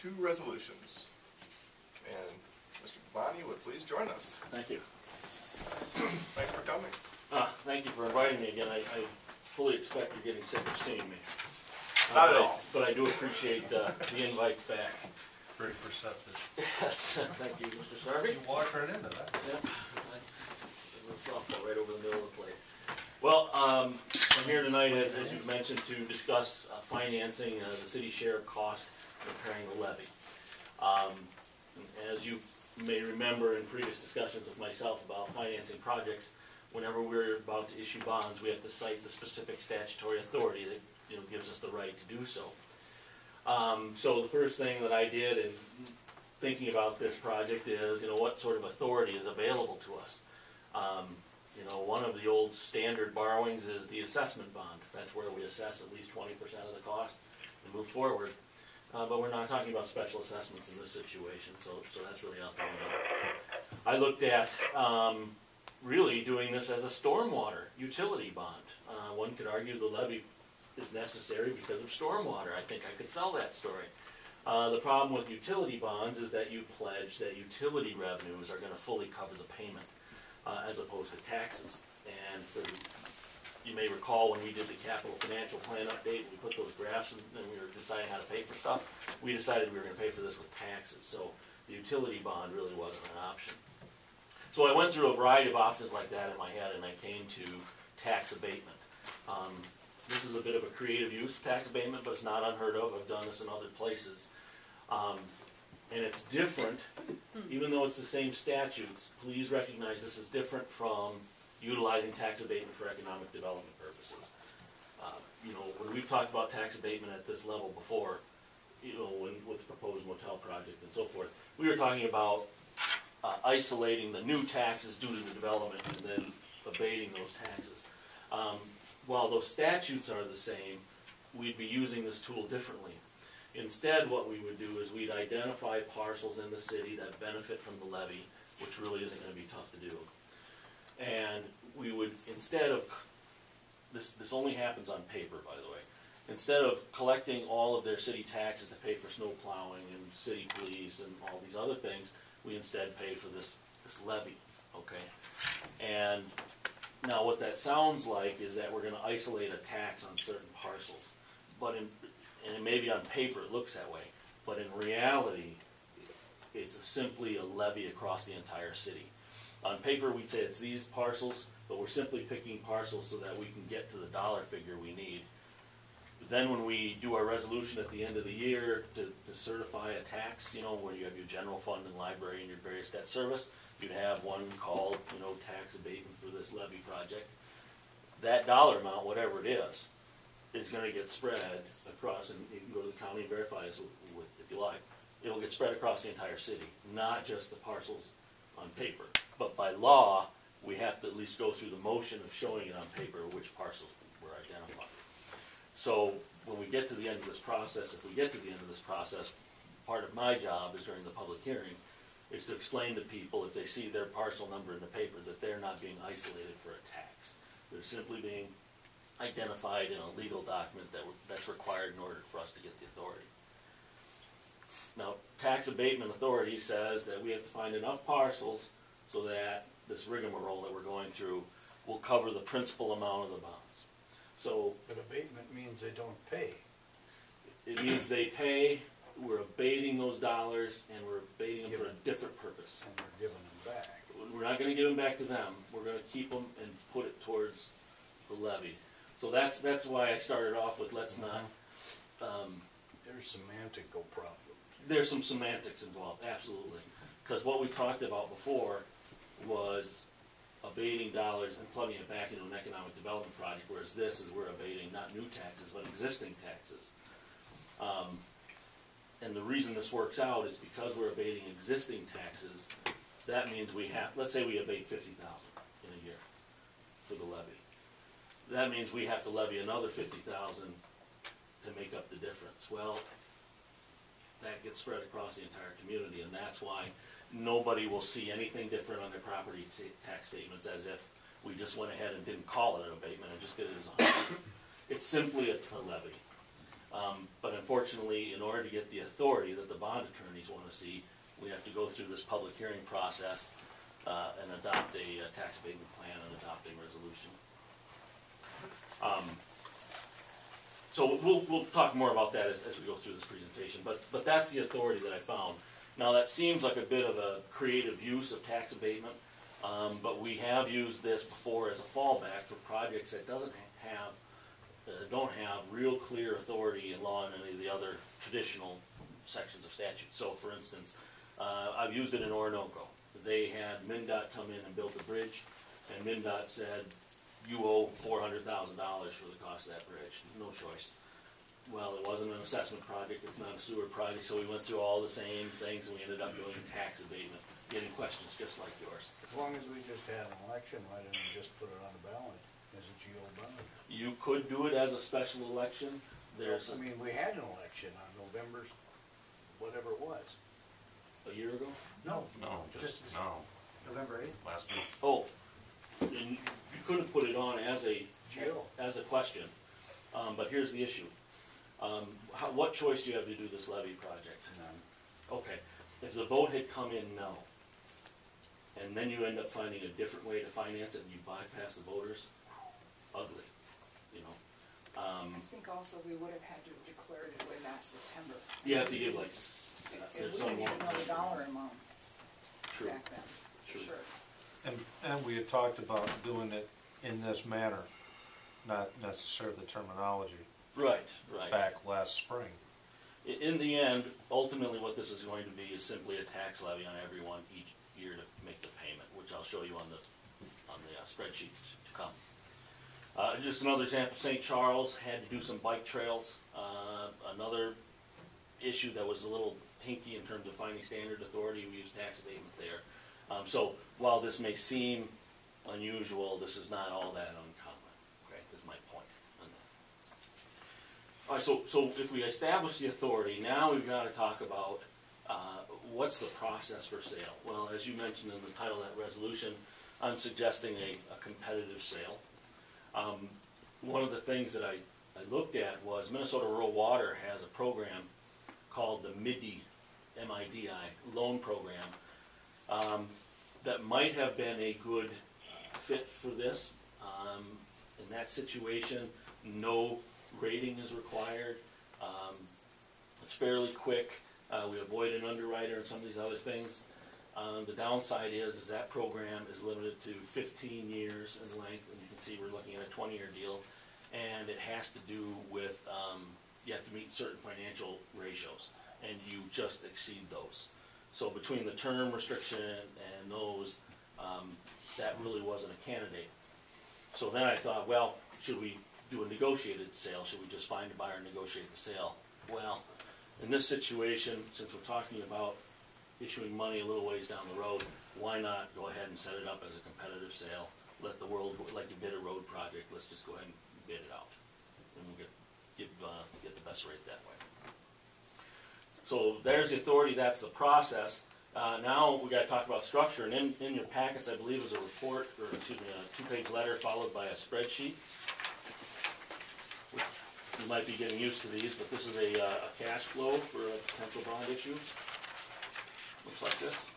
2 resolutions. And Mr. Bonney would please join us. Thank you. Thanks for coming. Thank you for inviting me again. I fully expect you're getting sick of seeing me. Not at all. But I do appreciate the invites back. Very perceptive. Yes, thank you, Mr. Sarvey. You walked right into that. Yep. A little softball right over the middle of the plate. Well, I'm here tonight, as you've mentioned, to discuss financing the city's share of cost of repairing the levee. As you may remember in previous discussions with myself about financing projects, whenever we're about to issue bonds, we have to cite the specific statutory authority that gives us the right to do so. So the first thing that I did in thinking about this project is, what sort of authority is available to us. One of the old standard borrowings is the assessment bond. That's where we assess at least 20% of the cost and move forward. But we're not talking about special assessments in this situation, so that's really out the window. I looked at really doing this as a stormwater utility bond. One could argue the levee is necessary because of stormwater. I think I could sell that story. The problem with utility bonds is that you pledge that utility revenues are going to fully cover the payment as opposed to taxes. And you may recall when we did the capital financial plan update, we put those graphs and we were deciding how to pay for stuff. We decided we were going to pay for this with taxes, so the utility bond really wasn't an option. So I went through a variety of options like that in my head, and I came to tax abatement. This is a bit of a creative use of tax abatement, but it's not unheard of. I've done this in other places. And it's different, even though it's the same statutes, please recognize this is different from utilizing tax abatement for economic development purposes. When we've talked about tax abatement at this level before, with the proposed motel project and so forth, we were talking about isolating the new taxes due to the development and then abating those taxes. While those statutes are the same, we'd be using this tool differently. Instead, what we would do is we'd identify parcels in the city that benefit from the levee, which really isn't going to be tough to do. And we would, instead of, this only happens on paper, by the way, instead of collecting all of their city taxes to pay for snow plowing and city police and all these other things, we instead pay for this levee, okay? And now what that sounds like is that we're going to isolate a tax on certain parcels. But and maybe on paper it looks that way, but in reality, it's simply a levy across the entire city. On paper, we'd say it's these parcels, but we're simply picking parcels so that we can get to the dollar figure we need. Then when we do our resolution at the end of the year to certify a tax, where you have your general fund and library and your various debt service, you'd have one called, tax abatement for this levy project. That dollar amount, whatever it is going to get spread across, and you can go to the county and verify this if you like. It'll get spread across the entire city, not just the parcels on paper. But by law, we have to at least go through the motion of showing it on paper which parcels were identified. So when we get to the end of this process, if we get to the end of this process, part of my job is during the public hearing is to explain to people if they see their parcel number in the paper that they're not being isolated for a tax. They're simply being identified in a legal document that's required in order for us to get the authority. Now, tax abatement authority says that we have to find enough parcels so that this rigmarole that we're going through will cover the principal amount of the bonds. So, but abatement means they don't pay. It means they pay, we're abating those dollars, and we're abating them for a different purpose. And we're giving them back. We're not going to give them back to them. We're going to keep them and put it towards the levy. So that's why I started off with let's not... There's semantical problems. There's some semantics involved, absolutely. Because what we talked about before was abating dollars and plugging it back into an economic development project, whereas this is we're abating not new taxes, but existing taxes. And the reason this works out is because we're abating existing taxes, that means we have, let's say we abate $50,000 in a year for the levy. That means we have to levy another $50,000 to make up the difference. Well, that gets spread across the entire community, and that's why nobody will see anything different on their property tax statements as if we just went ahead and didn't call it an abatement and just did it as a It's simply a levy. But unfortunately, in order to get the authority that the bond attorneys wanna see, we have to go through this public hearing process, and adopt a tax abatement plan and adopt a resolution. So we'll talk more about that as we go through this presentation, but that's the authority that I found. Now, that seems like a bit of a creative use of tax abatement, but we have used this before as a fallback for projects that don't have real clear authority in law and any of the other traditional sections of statute. So, for instance, I've used it in Orinoco. They had MnDOT come in and build the bridge, and MnDOT said, you owe $400,000 for the cost of that bridge. No choice. Well, it wasn't an assessment project, it's not a sewer project, so we went through all the same things, and we ended up doing tax abatement, getting questions just like yours. As long as we just had an election, why didn't we just put it on the ballot as a GO bond? You could do it as a special election. I mean, we had an election on November, whatever it was. A year ago? No. No, just, no, November 8th? last week. Oh, and you could have put it on as a question, but here's the issue. What choice do you have to do this levy project? None. Okay, if the vote had come in no, and then you end up finding a different way to finance it and you bypass the voters, ugly, you know? I think also we would have had to have declared it way back September. You have to give like, there's We some. didn't even know the dollar amount True, back then, for True. sure. And we had talked about doing it in this manner, not necessarily the terminology, right. back last spring. In the end, ultimately what this is going to be is simply a tax levy on everyone each year to make the payment, which I'll show you on the spreadsheet to come. Just another example, St. Charles had to do some bike trails. Another issue that was a little hinky in terms of finding standard authority, we used tax abatement there. So while this may seem unusual, this is not all that uncommon, okay, is my point on that. All right, so if we establish the authority, now we've got to talk about what's the process for sale. Well, as you mentioned in the title of that resolution, I'm suggesting a competitive sale. One of the things that I looked at was Minnesota Rural Water has a program called the MIDI, M-I-D-I, loan program, that might have been a good fit for this. In that situation, no rating is required. It's fairly quick. We avoid an underwriter and some of these other things. The downside is that program is limited to 15 years in length, and you can see we're looking at a 20-year deal, and it has to do with, you have to meet certain financial ratios, and you just exceed those. So between the term restriction and those, that really wasn't a candidate. So then I thought, well, should we do a negotiated sale? Should we just find a buyer and negotiate the sale? Well, in this situation, since we're talking about issuing money a little ways down the road, why not go ahead and set it up as a competitive sale? Let the world, like you bid a road project, let's just go ahead and bid it out. And we'll get the best rate that way. So there's the authority, that's the process. Now we got to talk about structure, and in your packets, I believe, is a report, or excuse me, a two-page letter followed by a spreadsheet. You might be getting used to these, but this is a cash flow for a potential bond issue. Looks like this.